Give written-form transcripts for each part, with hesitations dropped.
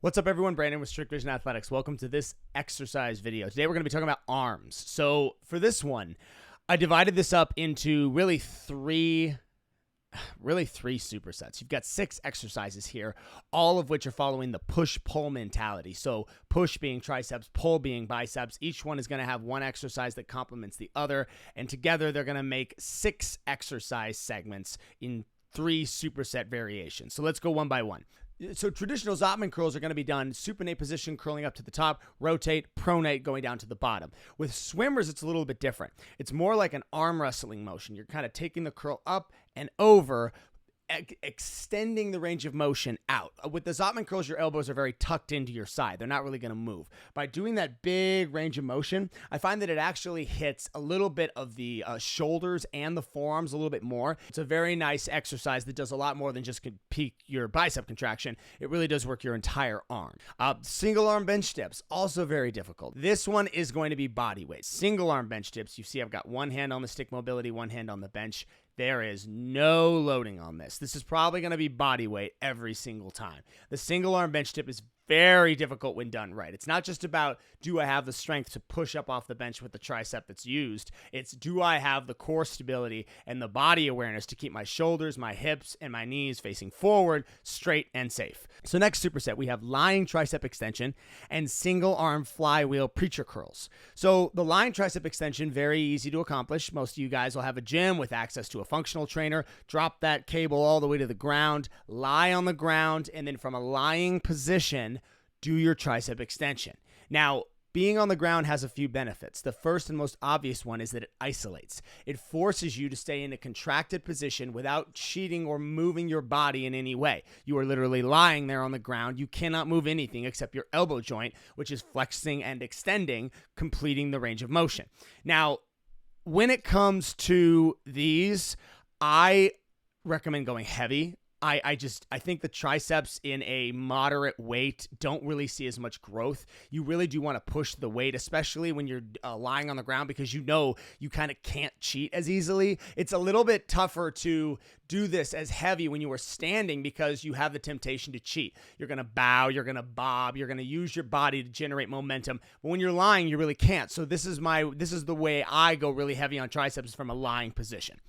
What's up, everyone? Brandon with Strict Vision Athletics. Welcome to this exercise video. Today we're going to be talking about arms. So for this one, I divided this up into really three supersets. You've got 6 exercises here, all of which are following the push-pull mentality. So push being triceps, pull being biceps. Each one is going to have one exercise that complements the other, and together they're going to make 6 exercise segments in 3 superset variations. So let's go one by one. So traditional Zottman curls are going to be done supinate position, curling up to the top, rotate, pronate, going down to the bottom. With swimmers, it's a little bit different. It's more like an arm wrestling motion. You're kind of taking the curl up and over, extending the range of motion out. With the Zottman curls, your elbows are very tucked into your side. They're not really going to move. By doing that big range of motion, I find that it actually hits a little bit of the shoulders and the forearms a little bit more. It's a very nice exercise that does a lot more than just peak your bicep contraction. It really does work your entire arm. Single arm bench dips, also very difficult. This one is going to be body weight. Single arm bench dips, you see I've got one hand on the stick mobility, one hand on the bench. There is no loading on this. This is probably going to be body weight every single time. The single arm bench dip is very difficult when done right. It's not just about, do I have the strength to push up off the bench with the tricep that's used? It's, do I have the core stability and the body awareness to keep my shoulders, my hips, and my knees facing forward, straight, and safe? So next superset, we have lying tricep extension and single arm flywheel preacher curls. So the lying tricep extension, very easy to accomplish. Most of you guys will have a gym with access to a functional trainer. Drop that cable all the way to the ground, lie on the ground, and then from a lying position, do your tricep extension. Now, being on the ground has a few benefits. The first and most obvious one is that it isolates. It forces you to stay in a contracted position without cheating or moving your body in any way. You are literally lying there on the ground. You cannot move anything except your elbow joint, which is flexing and extending, completing the range of motion. Now, when it comes to these, I recommend going heavy. I think the triceps in a moderate weight don't really see as much growth. You really do want to push the weight, especially when you're lying on the ground, because you know you kind of can't cheat as easily. It's a little bit tougher to do this as heavy when you are standing because you have the temptation to cheat. You're going to bow, you're going to bob, you're going to use your body to generate momentum. But when you're lying, you really can't. So this is the way I go really heavy on triceps, from a lying position.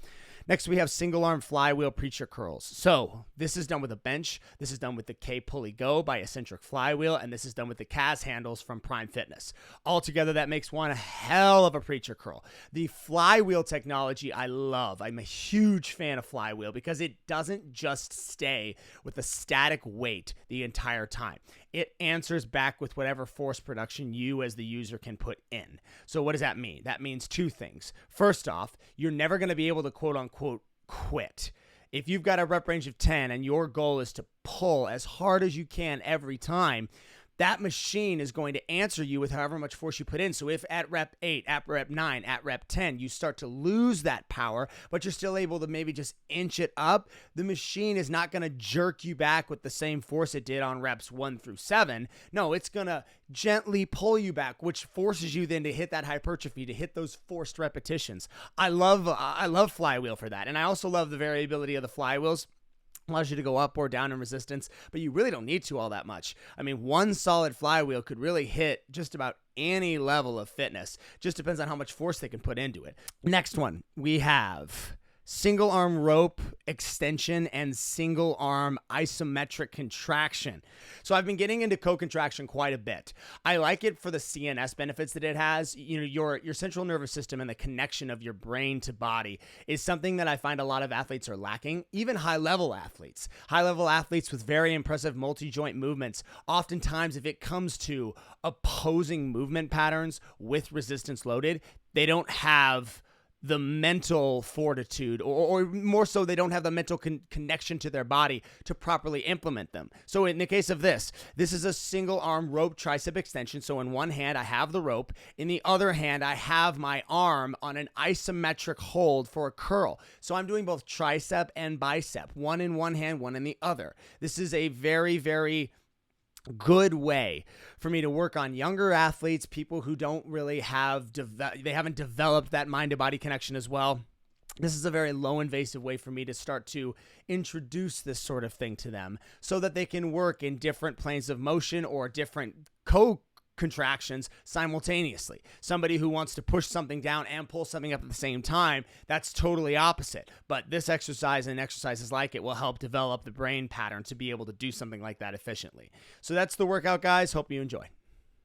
Next, we have single arm flywheel preacher curls. So this is done with a bench. This is done with the K Pulley Go by Eccentric Flywheel, and this is done with the CAS handles from Prime Fitness. Altogether, that makes one hell of a preacher curl. The flywheel technology I love. I'm a huge fan of flywheel because it doesn't just stay with a static weight the entire time. It answers back with whatever force production you as the user can put in. So what does that mean? That means 2 things. First off, you're never going to be able to quote unquote quit. If you've got a rep range of 10 and your goal is to pull as hard as you can every time, that machine is going to answer you with however much force you put in. So if at rep 8, at rep 9, at rep 10, you start to lose that power, but you're still able to maybe just inch it up, the machine is not going to jerk you back with the same force it did on reps 1 through 7. No, it's going to gently pull you back, which forces you then to hit that hypertrophy, to hit those forced repetitions. I love flywheel for that. And I also love the variability of the flywheels. Allows you to go up or down in resistance, but you really don't need to all that much. I mean, one solid flywheel could really hit just about any level of fitness. Just depends on how much force they can put into it. Next one, we have single arm rope extension and single arm isometric contraction. So I've been getting into co-contraction quite a bit. I like it for the CNS benefits that it has. You know, your central nervous system and the connection of your brain to body is something that I find a lot of athletes are lacking, even high-level athletes. High-level athletes with very impressive multi-joint movements. Oftentimes, if it comes to opposing movement patterns with resistance loaded, they don't have the mental fortitude, or more so, they don't have the mental connection to their body to properly implement them. So in the case of this is a single arm rope tricep extension. So in one hand, I have the rope. In the other hand, I have my arm on an isometric hold for a curl. So I'm doing both tricep and bicep, one in one hand, one in the other. This is a very, very good way for me to work on younger athletes, people who don't really have, they haven't developed that mind to body connection as well. This is a very low invasive way for me to start to introduce this sort of thing to them so that they can work in different planes of motion or different contractions simultaneously. Somebody who wants to push something down and pull something up at the same time, that's totally opposite. But this exercise and exercises like it will help develop the brain pattern to be able to do something like that efficiently. So that's the workout, guys. Hope you enjoy.